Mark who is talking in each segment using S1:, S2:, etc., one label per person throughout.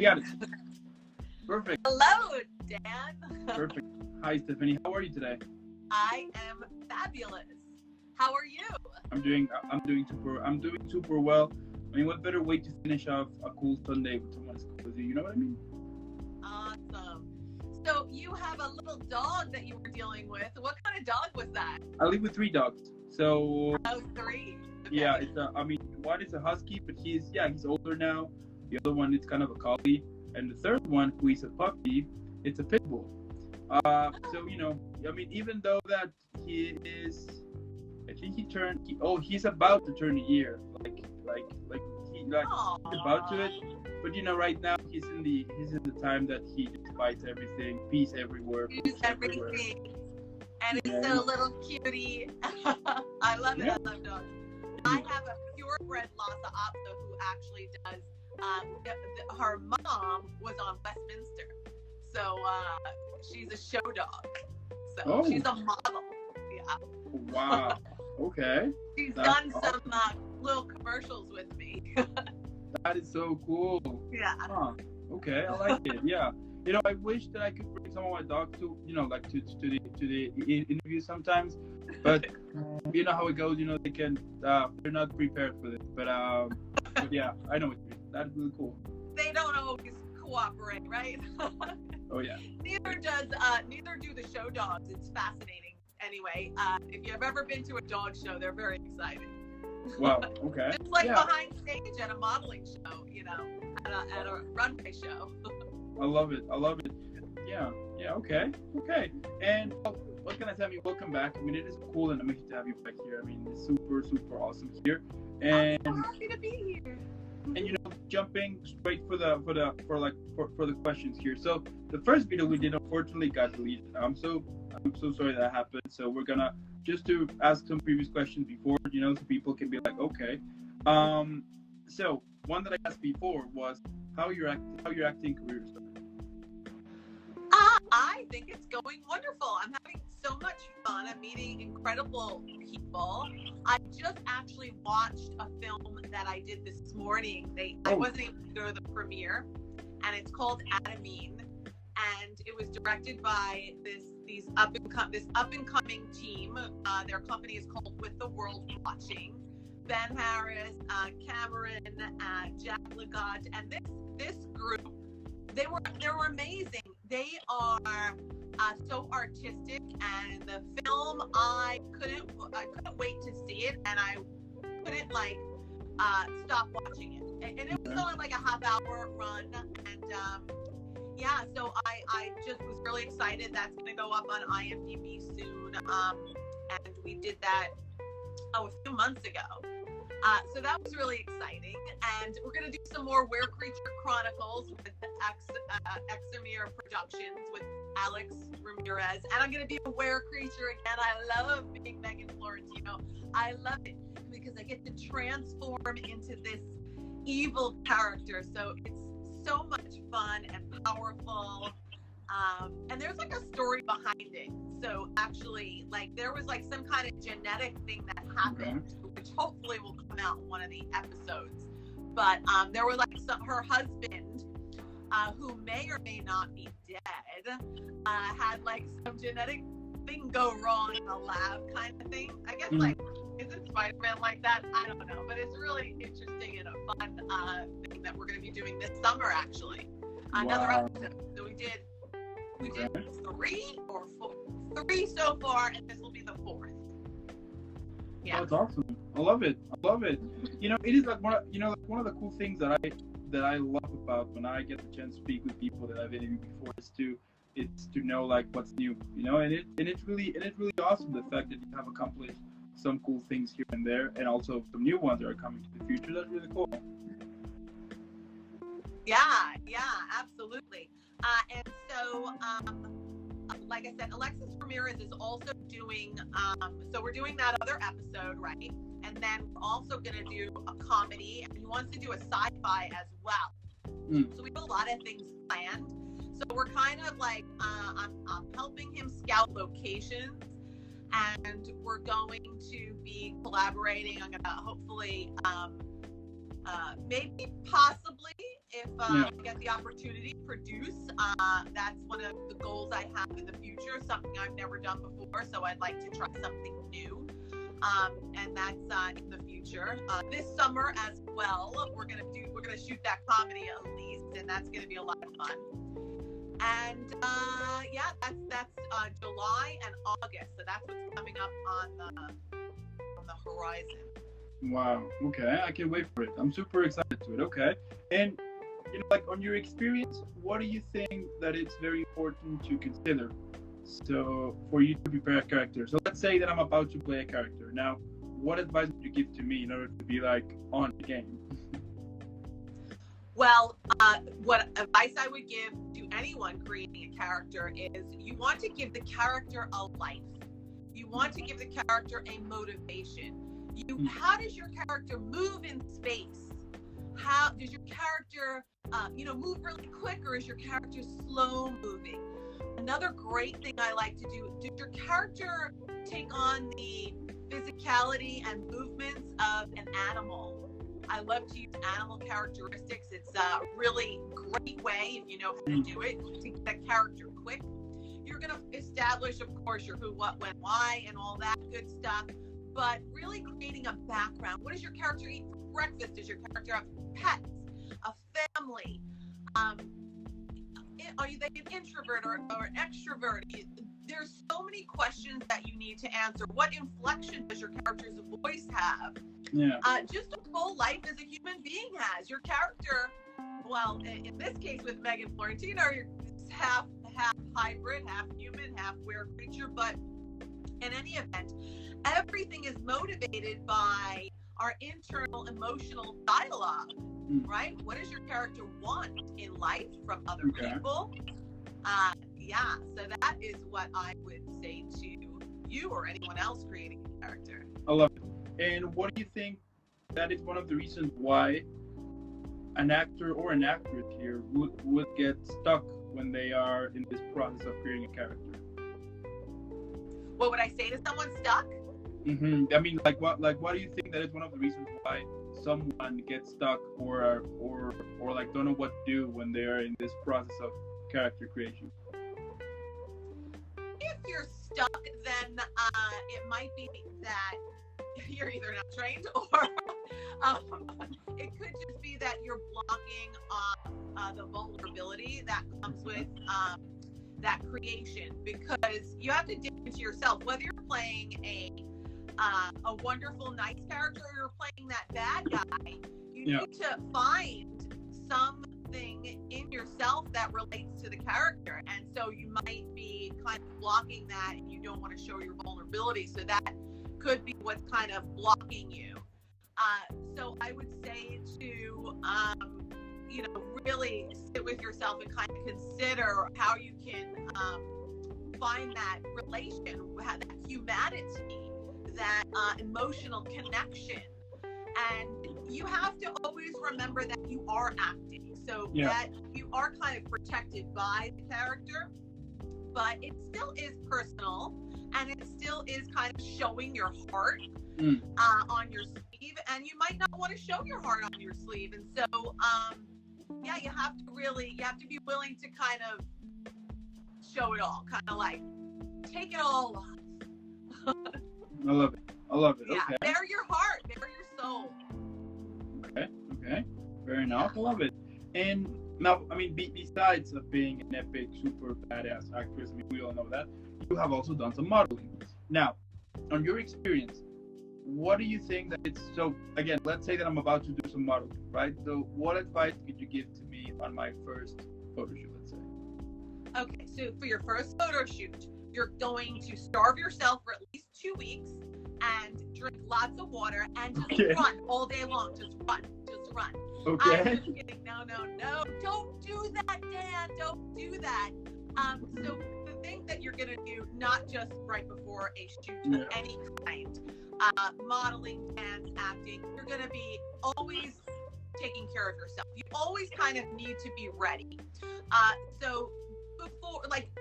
S1: We got it. Perfect.
S2: Hello, Dan.
S1: Perfect. Hi, Stephanie. How are you today?
S2: I am fabulous. How are you?
S1: I'm doing super well. I mean, what better way to finish off a cool Sunday with someone as cool as you? You know what I mean?
S2: Awesome. So you have a little dog that you were dealing with. What kind of dog was that?
S1: I live with 3 dogs. So
S2: Oh, 3. Okay.
S1: yeah, one is a husky, but he's older now. The other one is kind of a collie, and the third one, who is a puppy, it's a pit bull. So even though that he is, I think he's about to turn a year, he's about to it. But right now he's in the time that he just bites everything, pees everywhere.
S2: Everything. And it's a little cutie. I love it. I love dogs. I have a purebred Lhasa Apso who actually does. Her mom was on Westminster, so she's a show dog. So she's a model. Yeah.
S1: Wow. Okay.
S2: She's
S1: That's
S2: done
S1: awesome.
S2: some little commercials with me.
S1: That is so cool.
S2: Yeah.
S1: Huh. Okay, I like it. Yeah. I wish that I could bring some of my dogs to the interview sometimes, but you know how it goes. They're not prepared for this. But yeah, I know what you mean. That's really cool.
S2: They don't always cooperate, right?
S1: Oh yeah.
S2: Neither do the show dogs. It's fascinating. Anyway, if you've ever been to a dog show, they're very exciting.
S1: Wow. Okay.
S2: It's like behind stage at a modeling show, at a runway show.
S1: I love it. Yeah. Okay. And what can I tell you? Welcome back. I mean, it is cool and amazing to have you back here. I mean, it's super, super awesome here. And
S2: I'm so happy to be here.
S1: And jumping straight for the questions here. So the first video we did unfortunately got deleted. I'm so sorry that happened. So we're gonna just to ask some previous questions before, so people can be like, okay. So one that I asked before was how your acting career started.
S2: I think it's going wonderful. I'm having so much fun. I'm meeting incredible people. I just actually watched a film that I did this morning. I wasn't able to go to the premiere, and it's called Adamine, and it was directed by this up and coming team. Their company is called With the World Watching. Ben Harris, Cameron, Jack Lagat, and this group. They were amazing. They are so artistic, and the film I couldn't wait to see it, and I couldn't stop watching it. And it was only like a half-hour run, and so I just was really excited. That's gonna go up on IMDb soon, and we did that a few months ago. So that was really exciting, and we're going to do some more Were Creature Chronicles with Examir Productions with Alex Ramirez, and I'm going to be a Were Creature again. I love being Megan Florentino. I love it because I get to transform into this evil character, so it's so much fun and powerful. And there's a story behind it. So actually, there was some kind of genetic thing that happened, which hopefully will come out in one of the episodes. But there was her husband, who may or may not be dead, had some genetic thing go wrong in the lab kind of thing. I guess isn't Spider-Man like that? I don't know, but it's really interesting and a fun thing that we're going to be doing this summer. Actually, another episode. So we did 3 or 4. 3 so far, and this will be the 4th. Yeah,
S1: that's awesome. I love it. It is one of the cool things that I love about when I get the chance to speak with people that I've interviewed before is to know what's new, and it's really awesome the fact that you have accomplished some cool things here and there, and also some new ones that are coming to the future. That's really cool.
S2: Yeah, absolutely. And so, like I said, Alexis Ramirez is also doing, so we're doing that other episode, right? And then we're also going to do a comedy, and he wants to do a sci-fi as well. So we have a lot of things planned. So we're kind of I'm helping him scout locations, and we're going to be collaborating. I'm going to hopefully Maybe, possibly, if I get the opportunity to produce. That's one of the goals I have in the future, something I've never done before, so I'd like to try something new. And that's in the future. This summer as well, we're gonna shoot that comedy at least, and that's gonna be a lot of fun. And that's July and August, so that's what's coming up on the horizon.
S1: Wow. Okay, I can wait for it. I'm super excited to it. Okay, and like on your experience, what do you think that it's very important to consider? So for you to prepare a character. So let's say that I'm about to play a character. Now, what advice would you give to me in order to be like on the game?
S2: Well, what advice I would give to anyone creating a character is you want to give the character a life. You want to give the character a motivation. How does your character move in space? How does your character, move really quick, or is your character slow moving? Another great thing I like to do, did your character take on the physicality and movements of an animal? I love to use animal characteristics. It's a really great way, if you know how to do it, to get a character quick. You're going to establish, of course, your who, what, when, why, and all that good stuff, but really creating a background. What does your character eat for breakfast? Does your character have pets, a family? Are they an introvert or an extrovert? There's so many questions that you need to answer. What inflection does your character's voice have?
S1: Yeah.
S2: Just a full life as a human being has. Your character, well, in this case with Megan Florentino, you're half hybrid, half human, half weird creature. But in any event, everything is motivated by our internal emotional dialogue, right? What does your character want in life from other people? So that is what I would say to you or anyone else creating a character.
S1: I love it. And what do you think that is one of the reasons why an actor or an actress here would get stuck when they are in this process of creating a character?
S2: What would I say to someone stuck?
S1: I mean, what do you think that is one of the reasons why someone gets stuck or like don't know what to do when they are in this process of character creation?
S2: If you're stuck, then it might be that you're either not trained, or it could just be that you're blocking the vulnerability that comes with that creation, because you have to dig into yourself. Whether you're playing a wonderful, nice character, or you're playing that bad guy, you need to find something in yourself that relates to the character. And so you might be kind of blocking that, and you don't want to show your vulnerability. So that could be what's kind of blocking you. So I would say to, really sit with yourself and kind of consider how you can find that relation, that humanity, that emotional connection. And you have to always remember that you are acting, so that you are kind of protected by the character, but it still is personal, and it still is kind of showing your heart on your sleeve, and you might not want to show your heart on your sleeve. And so you have to be willing to kind of show it all, kind of like take it all off.
S1: I love it.
S2: Yeah,
S1: okay.
S2: Bare your heart, bare your soul.
S1: Okay, fair enough. I love it. And now, I mean, besides of being an epic, super badass actress, I mean, we all know that, you have also done some modeling. Now, on your experience, what do you think that it's, so again, let's say that I'm about to do some modeling, right? So what advice could you give to me on my first photo shoot, let's say? Okay,
S2: so for your first photo shoot, you're going to starve yourself for at least 2 weeks and drink lots of water and just run all day long. Just run.
S1: Okay.
S2: I'm just kidding. No. Don't do that, Dan. Don't do that. So the thing that you're going to do, not just right before a shoot of any kind, modeling, dance, acting, you're going to be always taking care of yourself. You always kind of need to be ready. So before, like,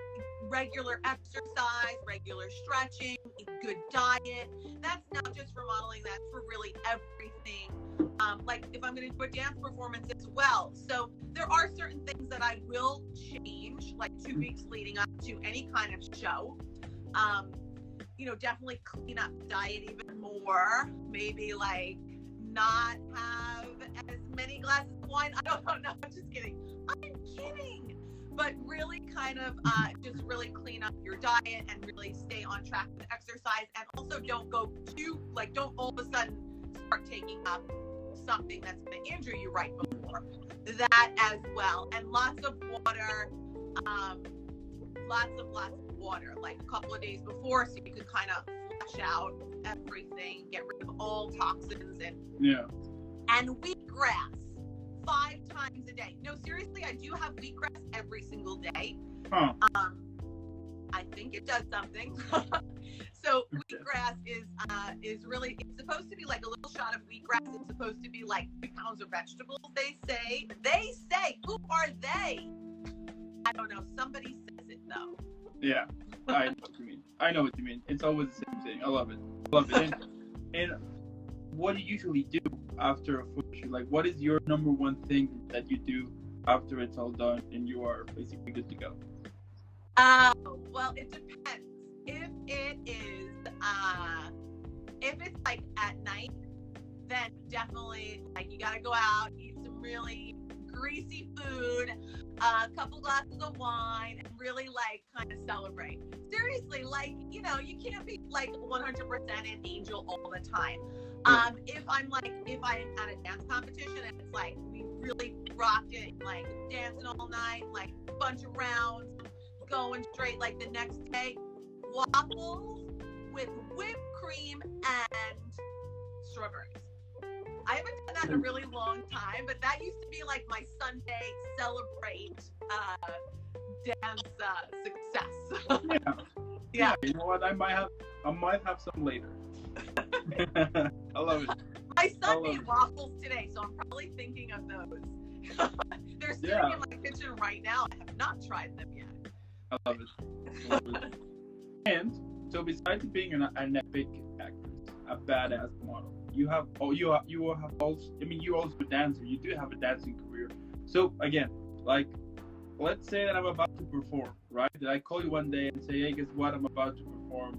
S2: regular exercise, regular stretching, good diet. That's not just for modeling, that's for really everything like if I'm going to do a dance performance as well. So there are certain things that I will change, like 2 weeks leading up to any kind of show. You know, definitely clean up the diet even more. Maybe like not have as many glasses of wine. I don't know. I'm just kidding. I'm kidding. But really kind of just really clean up your diet and really stay on track with exercise. And also don't go too, like, don't all of a sudden start taking up something that's going to injure you right before. That as well. And lots of water, lots of water, like a couple of days before, so you can kind of flush out everything, get rid of all toxins, and wheatgrass 5 times a day. No, seriously, I do have wheatgrass every single day.
S1: Huh.
S2: I think it does something. So wheatgrass is really, it's supposed to be like a little shot of wheatgrass. It's supposed to be like 3 pounds of vegetables, they say. Who are they? I don't know. Somebody says it though.
S1: Yeah, I know what you mean. It's always the same thing. I love it. And what do you usually do after a photo shoot? Like, what is your number one thing that you do after it's all done and you are basically good to go?
S2: Well, it depends. If it's like at night, then definitely like you gotta go out, eat some really greasy food, a couple glasses of wine, and really like kind of celebrate. Seriously, like, you know, you can't be like 100% an angel all the time. If I'm at a dance competition and it's like we really rocked it, like dancing all night, like a bunch of rounds, going straight, like the next day, waffles with whipped cream and strawberries. I haven't done that in a really long time, but that used to be like my Sunday celebrate dance success. Yeah.
S1: You know what? I might have some later. I love it.
S2: My son made waffles today, so I'm probably thinking of those. They're sitting in my kitchen right now. I have not tried them yet.
S1: I love it. And so, besides being an epic actress, a badass model, you have also. I mean, you're also a dancer. You do have a dancing career. So again, like, let's say that I'm about to perform, right? That I call you one day and say, hey, guess what? I'm about to perform.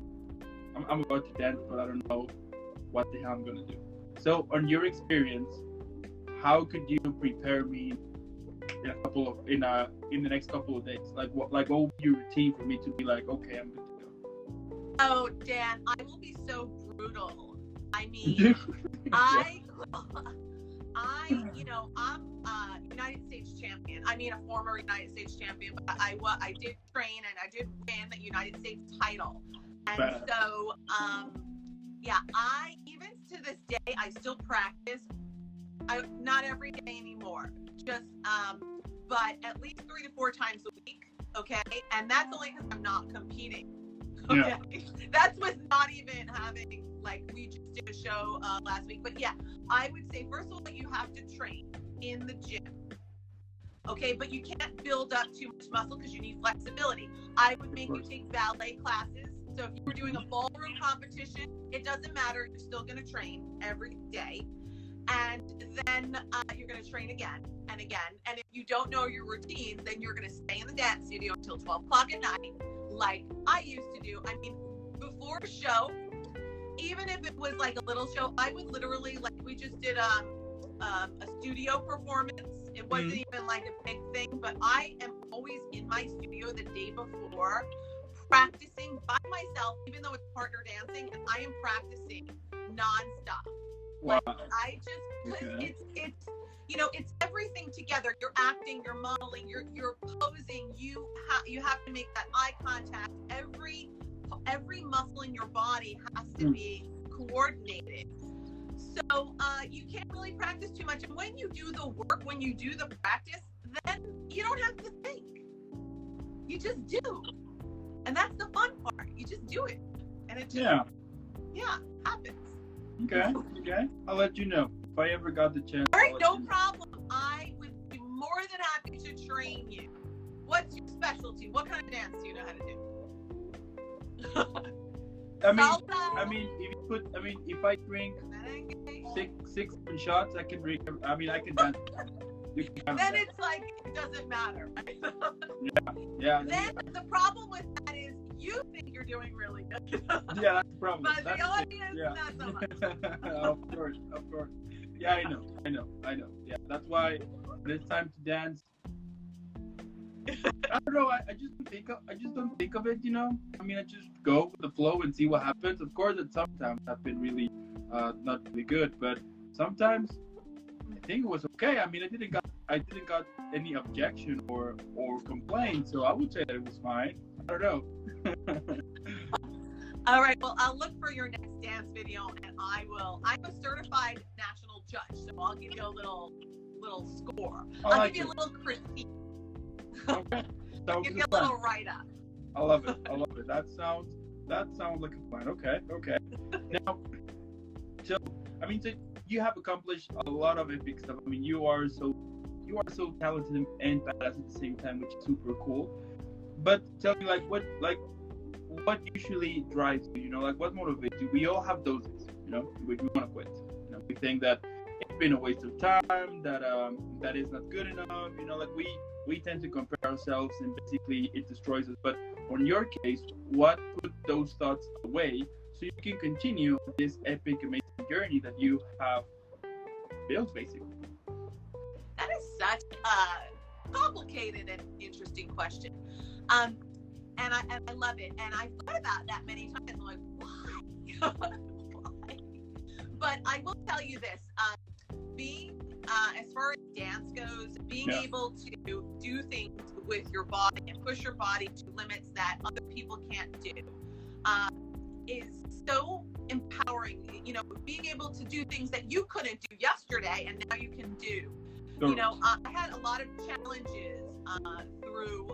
S1: I'm about to dance, but I don't know what the hell I'm gonna do. So, on your experience, how could you prepare me in the next couple of days? Like what would be your routine for me to be like, okay, I'm good to go?
S2: Oh, Dan, I will be so brutal. I mean, I'm United States champion. I mean, a former United States champion, but I did train and I did win the United States title. And so, I even to this day, I still practice. Not every day anymore, just but at least 3 to 4 times a week. Okay, and that's only because I'm not competing. Okay, that's with not even having, like, we just did a show last week. But yeah, I would say first of all you have to train in the gym. Okay, but you can't build up too much muscle because you need flexibility. I would make you take ballet classes. So if you were doing a ballroom competition, it doesn't matter. You're still going to train every day. And then you're going to train again and again. And if you don't know your routine, then you're going to stay in the dance studio until 12 o'clock at night, like I used to do. I mean, before a show, even if it was like a little show, I would literally, like, we just did a studio performance. It wasn't even like a big thing, but I am always in my studio the day before, practicing by myself, even though it's partner dancing, and I am practicing nonstop. Wow. Like, I just, it's it's everything together. You're acting, you're modeling, you're posing. You have to make that eye contact. Every muscle in your body has to be coordinated. So you can't really practice too much. And when you do the work, when you do the practice, then you don't have to think. You just do. And that's the fun part. You just do it. And it just happens. Okay.
S1: I'll let you know if I ever got the chance.
S2: All right, no problem. I would be more than happy to train you. What's your specialty? What kind of dance do you know how to do?
S1: if I drink six, 7 shots, I can drink. I mean, I can dance. You can count
S2: Then
S1: that.
S2: it's like it doesn't matter. Right?
S1: Yeah.
S2: Then the problem with that is you think you're doing really good.
S1: Yeah, that's the problem.
S2: But
S1: That's
S2: the
S1: the thing.
S2: audience, not so much.
S1: Of course. Yeah, I know. Yeah, that's why when it's time to dance, I don't know. I just don't think of it. You know. I mean, I just go with the flow and see what happens. Of course, it sometimes have been really, not really good, but sometimes I think it was okay. I mean, I didn't got any objection or complaint, so I would say that it was fine. I don't know.
S2: All right. Well, I'll look for your next dance video, and I'm a certified national judge, so I'll give you a little score. I'll give you a little critique.
S1: Okay.
S2: I'll give you a little write-up.
S1: I love it. That sounds like a plan. Okay. Now, so you have accomplished a lot of epic stuff. I mean, you are so talented and badass at the same time, which is super cool. But tell me, what usually drives you? You know, like what motivates you? We all have those days. You know, we want to quit. You know, we think that it's been a waste of time. That is not good enough. You know, like we tend to compare ourselves, and basically it destroys us. But on your case, what put those thoughts away so you can continue this epic, amazing journey that you have built, basically?
S2: That is such a complicated and interesting question. And I love it. And I've thought about that many times. I'm like, why? Why? But I will tell you this. Being, as far as dance goes, being able to do things with your body and push your body to limits that other people can't do is so empowering. You know, being able to do things that you couldn't do yesterday and now you can do. Sure. You know, I had a lot of challenges through,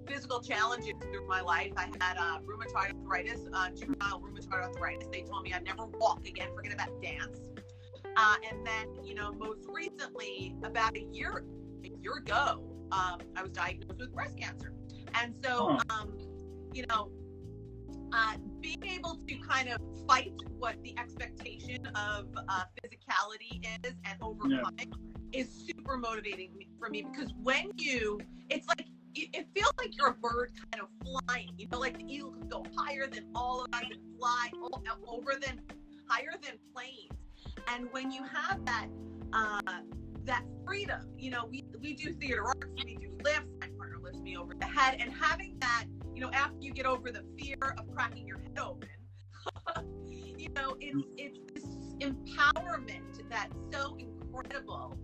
S2: physical challenges through my life. I had rheumatoid arthritis, juvenile rheumatoid arthritis. They told me I'd never walk again, forget about dance. And then, most recently, about a year ago, I was diagnosed with breast cancer. And so, being able to kind of fight what the expectation of physicality is and overcome it is super motivating for me, because when it's like, it feels like you're a bird kind of flying, like the eagle can go higher than all of us and fly over them, higher than planes. And when you have that freedom, we do theater arts, we do lifts, my partner lifts me over the head, and having that, after you get over the fear of cracking your head open, it's this empowerment that's so incredible.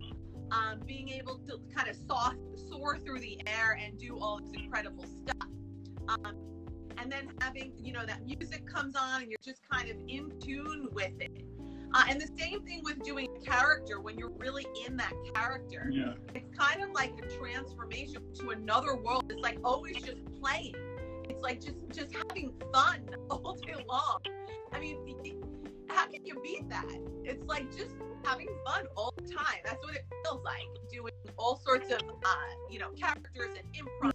S2: Being able to kind of soar through the air and do all this incredible stuff. And then having, that music comes on and you're just kind of in tune with it. And the same thing with doing a character. When you're really in that character, it's kind of like a transformation to another world. It's like always just playing. It's like just having fun all day long. I mean, how can you beat that? It's like just having fun all the time. That's what it feels like, doing all sorts of, characters and improv.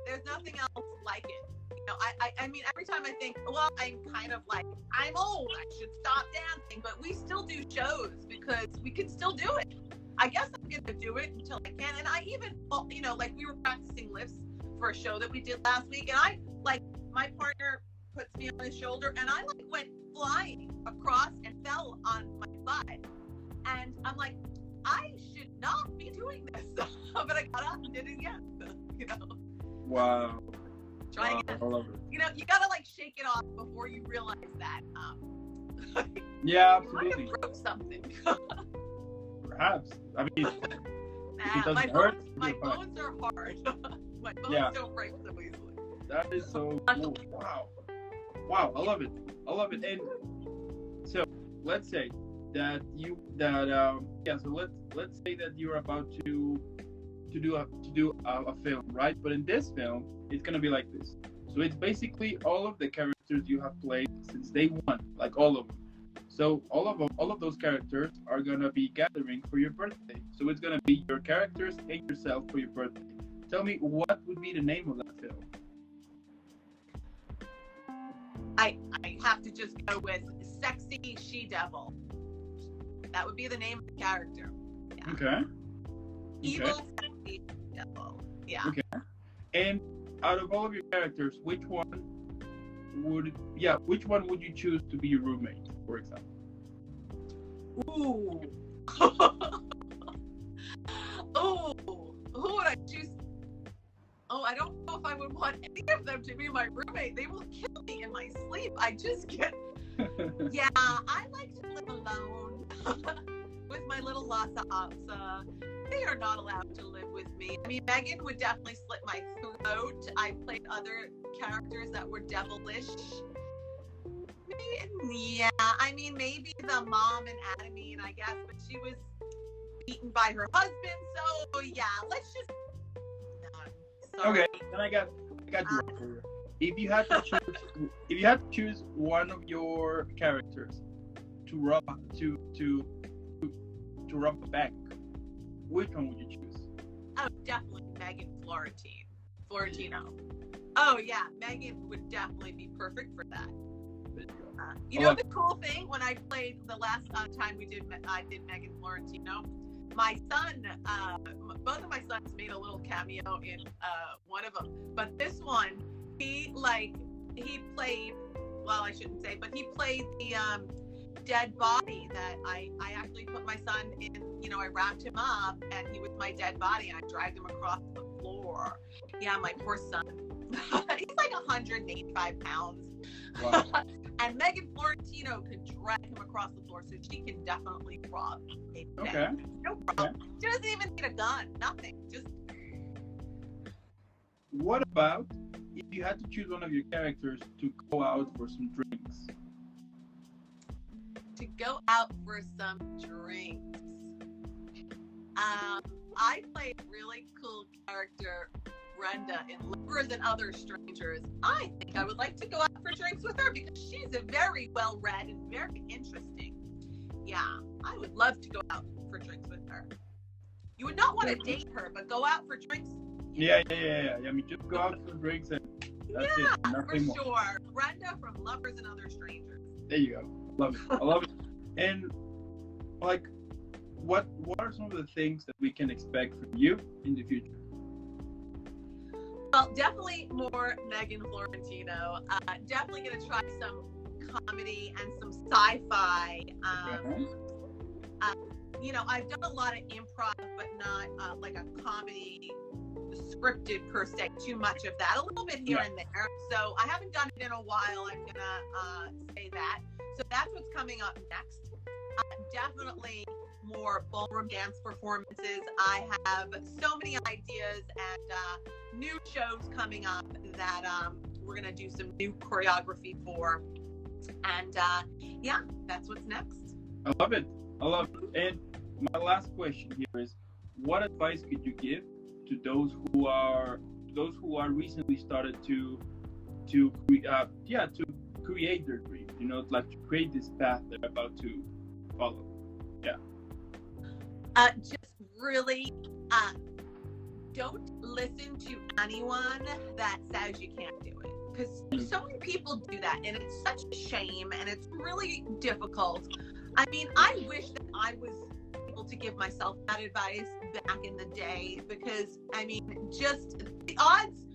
S2: There's nothing else like it. I mean, every time I think, well, I'm kind of like, I'm old, I should stop dancing, but we still do shows because we can still do it. I guess I'm going to do it until I can. And I even, like we were practicing lifts for a show that we did last week, and my partner puts me on his shoulder, and I went flying across and fell on my butt. And I'm like, I should not be doing this. But I got up and did it again.
S1: Wow.
S2: Try again.
S1: I love it.
S2: You gotta shake it off before you realize that.
S1: Yeah,
S2: you might
S1: absolutely.
S2: have broke something.
S1: Perhaps. I mean,
S2: my bones are hard. My bones don't break so easily.
S1: That is so cool. Wow, I love it. And so let's say that let's say that you're about to do a film, right? But in this film, it's gonna be like this. So it's basically all of the characters you have played since day one, like all of them. So all of those characters are gonna be gathering for your birthday. So it's gonna be your characters and yourself for your birthday. Tell me, what would be the name of that film?
S2: I have to just go with Sexy She-Devil. That would be the name of the character. Yeah.
S1: Okay.
S2: Evil Sexy She-Devil. Yeah.
S1: Okay. And out of all of your characters, which one would you choose to be your roommate, for example?
S2: Ooh. Oh, who would I choose? Oh, I don't know if I would want any of them to be my roommate. They will kill me in my sleep. I just get. Yeah, I like to live alone with my little Lhasa Apso. They are not allowed to live with me. I mean, Megan would definitely slit my throat. I played other characters that were devilish. Yeah, I mean, maybe the mom in Anatomy, I guess, but she was beaten by her husband. So yeah, let's just. No,
S1: okay, then I got you right here. If you had to choose one of your characters to rob a bank, which one would you choose?
S2: Oh, definitely Megan Florentino. Oh yeah, Megan would definitely be perfect for that. You know the cool thing when I played the last time I did Megan Florentino, my son, both of my sons made a little cameo in one of them, but this one he played, well, I shouldn't say, but he played the dead body that I actually put my son in. You know, I wrapped him up and he was my dead body and I dragged him across the floor. Yeah, my poor son. He's like 185 pounds. Wow. And Megan Florentino could drag him across the floor, so she can definitely rob a bank.
S1: Okay.
S2: No problem. Okay. She doesn't even need a gun. Nothing. Just.
S1: What about if you had to choose one of your characters to go out for some drinks?
S2: To go out for some drinks. I played a really cool character, Brenda, in Lovers and Other Strangers. I think I would like to go out for drinks with her because she's a very well-read and very interesting. Yeah, I would love to go out for drinks with her. You would not want to date her, but go out for drinks.
S1: Yeah. I mean, just go out for drinks and that's it. Nothing more.
S2: For sure. Brenda from Lovers and Other Strangers.
S1: There you go. I love it. And like, what are some of the things that we can expect from you in the future?
S2: Well, definitely more Megan Florentino. Definitely going to try some comedy and some sci-fi. You know, I've done a lot of improv, but not like a comedy scripted per se. Too much of that. A little bit here and there. So I haven't done it in a while. I'm going to say that. So that's what's coming up next. Definitely more ballroom dance performances. I have so many ideas and new shows coming up that we're going to do some new choreography for. And yeah, that's what's next.
S1: I love it. And my last question here is, what advice could you give to those who are recently started to create their dream, you know, like to create this path they're about to follow? Yeah.
S2: Just really don't listen to anyone that says you can't do it, because so many people do that and it's such a shame and it's really difficult. I mean, I wish that I was able to give myself that advice back in the day, because I mean, just the odds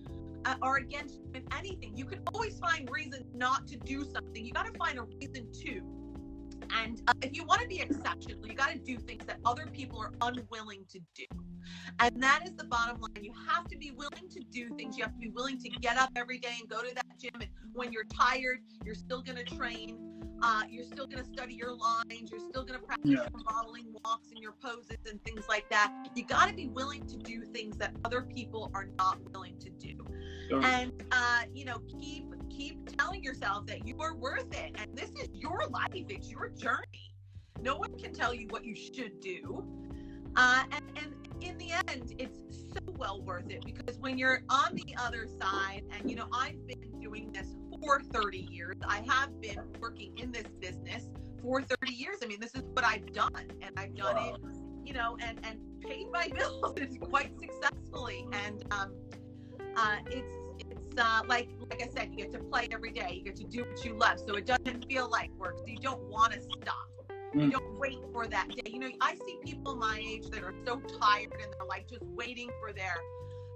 S2: are against you in anything. You can always find reasons not to do something. You got to find a reason to. And if you want to be exceptional, you got to do things that other people are unwilling to do. And that is the bottom line. You have to be willing to do things. You have to be willing to get up every day and go to that gym. And when you're tired, you're still going to train. You're still going to study your lines. You're still going to practice your modeling walks and your poses and things like that. You got to be willing to do things that other people are not willing to do. Sure. And, you know, keep telling yourself that you are worth it. And this is your life. It's your journey. No one can tell you what you should do. And in the end, it's so well worth it, because when you're on the other side, and, you know, I've been doing this for 30 years. I have been working in this business for 30 years. I mean, this is what I've done, and I've done it, you know, and paid my bills quite successfully. And it's like I said, you get to play every day. You get to do what you love, so it doesn't feel like work. So you don't want to stop. You don't wait for that day. You know, I see people my age that are so tired and they're like just waiting for their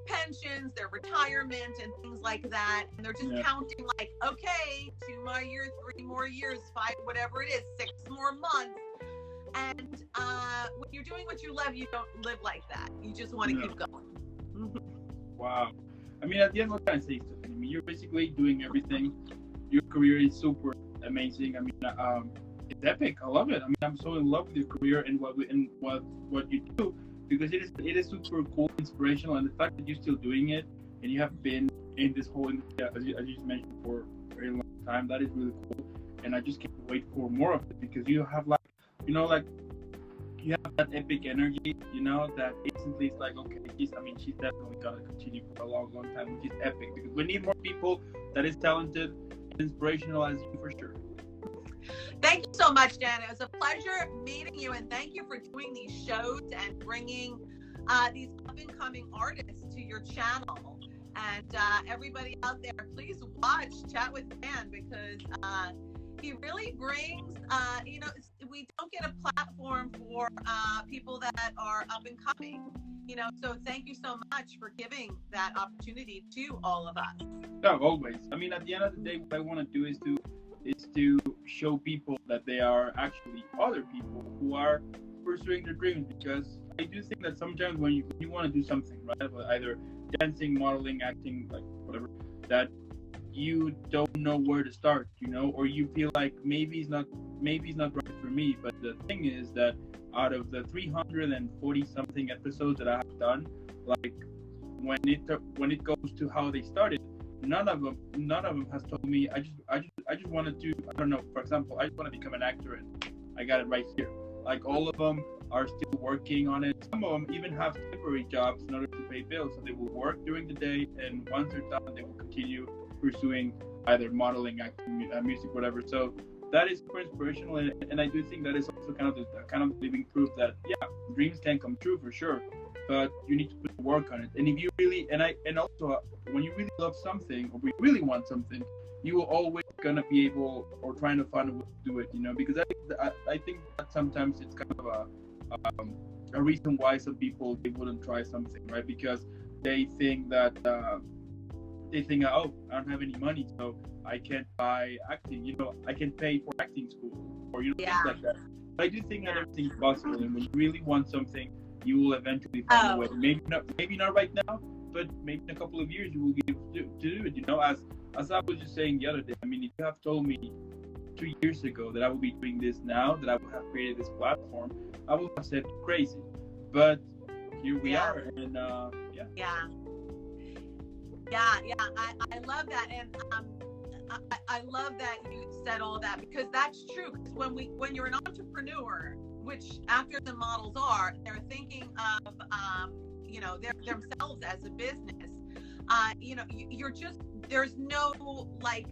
S2: pensions, their retirement, and things like that. And they're just counting like, okay, 2 more years, 3 more years, 5, whatever it is, 6 more months. And when you're doing what you love, you don't live like that. You just want to keep going.
S1: Wow. I mean, at the end, what can I say, Stephanie? I mean, you're basically doing everything. Your career is super amazing. I mean, it's epic. I love it. I mean, I'm so in love with your career and what you do, because it is super cool, inspirational, and the fact that you're still doing it and you have been in this whole industry, as you just mentioned, for a very long time. That is really cool, and I just can't wait for more of it, because you have you have that epic energy, that instantly it's like, okay, she's definitely gonna continue for a long, long time, which is epic, because we need more people that is talented and inspirational as you, for sure.
S2: Thank you so much, Dan. It was a pleasure meeting you, and thank you for doing these shows and bringing these up-and-coming artists to your channel. And everybody out there, please watch Chat with Dan, because he really brings, we don't get a platform for people that are up-and-coming. So thank you so much for giving that opportunity to all of us.
S1: No, always. I mean, at the end of the day, what I want to do is to show people that they are actually other people who are pursuing their dreams, because I do think that sometimes when you want to do something, right, either dancing, modeling, acting, like whatever, that you don't know where to start, or you feel like maybe it's not right for me. But the thing is that out of the 340 something episodes that I have done, like when it goes to how they started, none of them has told me I just wanted to, I don't know, for example, I just want to become an actor and I got it right here. Like, all of them are still working on it. Some of them even have temporary jobs in order to pay bills, so they will work during the day, and once they're done, they will continue pursuing either modeling, acting, music, whatever. So that is super inspirational, and I do think that is also kind of living proof that dreams can come true, for sure, but you need to put the work on it. And if you really, and also when you really love something, or we really want something, you will always gonna be able, or trying to find a way to do it, because I think that sometimes it's kind of a reason why some people, they wouldn't try something, right? Because they think that oh, I don't have any money, so I can't buy acting, I can pay for acting school, or things like that. But I do think that everything's possible, and when you really want something, you will eventually find a way. Maybe not right now, but maybe in a couple of years you will be able to do it. As I was just saying the other day, I mean, if you have told me 2 years ago that I would be doing this now, that I would have created this platform, I would have said crazy. But here we are, and
S2: I love that, and I love that you said all that, because that's true. Because when you're an entrepreneur, which actors and models are, they're thinking of themselves as a business. You're just, there's no, like,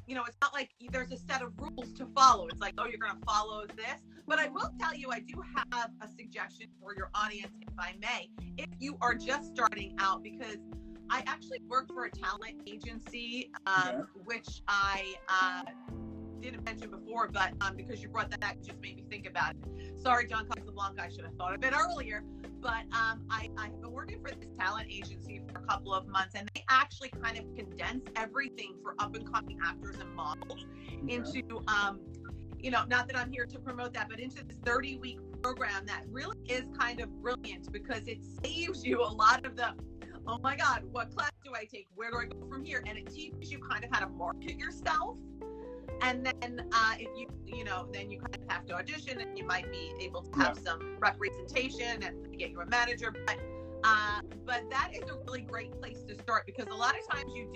S2: it's not like there's a set of rules to follow. It's like, oh, you're going to follow this. But I will tell you, I do have a suggestion for your audience, if I may, if you are just starting out, because I actually work for a talent agency, which I didn't mention before, but because you brought that up, it just made me think about it. Sorry, John Casablanca, I should have thought of it earlier. But I have been working for this talent agency for a couple of months, and they actually kind of condense everything for up-and-coming actors and models into, not that I'm here to promote that, but into this 30-week program that really is kind of brilliant, because it saves you a lot of the, oh my God, what class do I take? Where do I go from here? And it teaches you kind of how to market yourself. And then if then you kind of have to audition, and you might be able to have some representation and get you a manager. But that is a really great place to start, because a lot of times you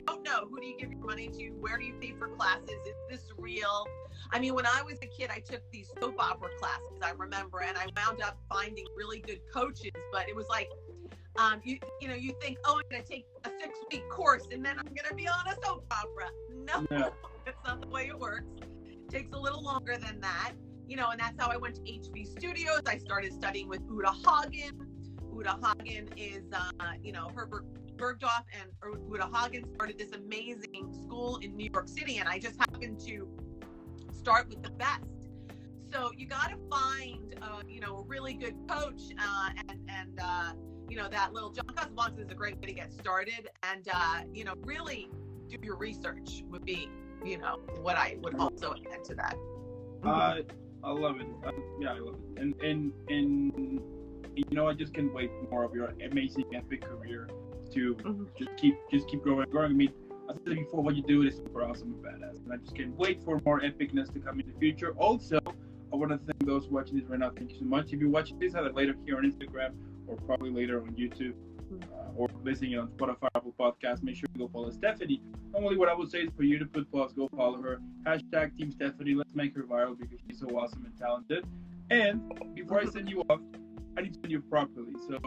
S2: don't know, who do you give your money to? Where do you pay for classes? Is this real? I mean, when I was a kid, I took these soap opera classes, I remember, and I wound up finding really good coaches, but it was like, you think, oh, I'm going to take a 6-week course and then I'm going to be on a soap opera. No, that's not the way it works. It takes a little longer than that, and that's how I went to HB Studios. I started studying with Uta Hagen. Uta Hagen is, Herbert Bergdorf and Uta Hagen started this amazing school in New York City, and I just happened to start with the best. So you got to find, a really good coach, and that little John Casablanca is a great way to get started, and really do your research would be, what I would also add to that.
S1: I love it. I love it. And I just can't wait for more of your amazing epic career to just keep growing. I mean, I said before, what you do is super awesome and badass, and I just can't wait for more epicness to come in the future. Also, I want to thank those watching this right now. Thank you so much. If you're watching this either later here on Instagram or probably later on YouTube or listening on Spotify, Apple Podcasts, make sure you go follow Stephanie. Normally, what I would say is for you to put pause, go follow her. # Team Stephanie. Let's make her viral because she's so awesome and talented. And before I send you off, I need to send you properly. So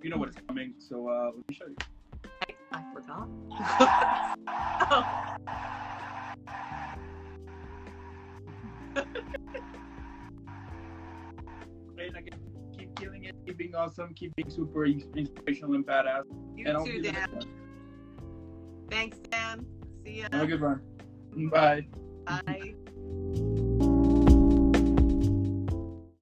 S1: you know what is coming. So let me show you.
S2: I forgot.
S1: And again, keep killing it, keep being awesome, keep being super inspirational and badass.
S2: You
S1: and
S2: too, Dan. Thanks, Dan. See ya.
S1: Have a good one. Bye.
S2: Bye.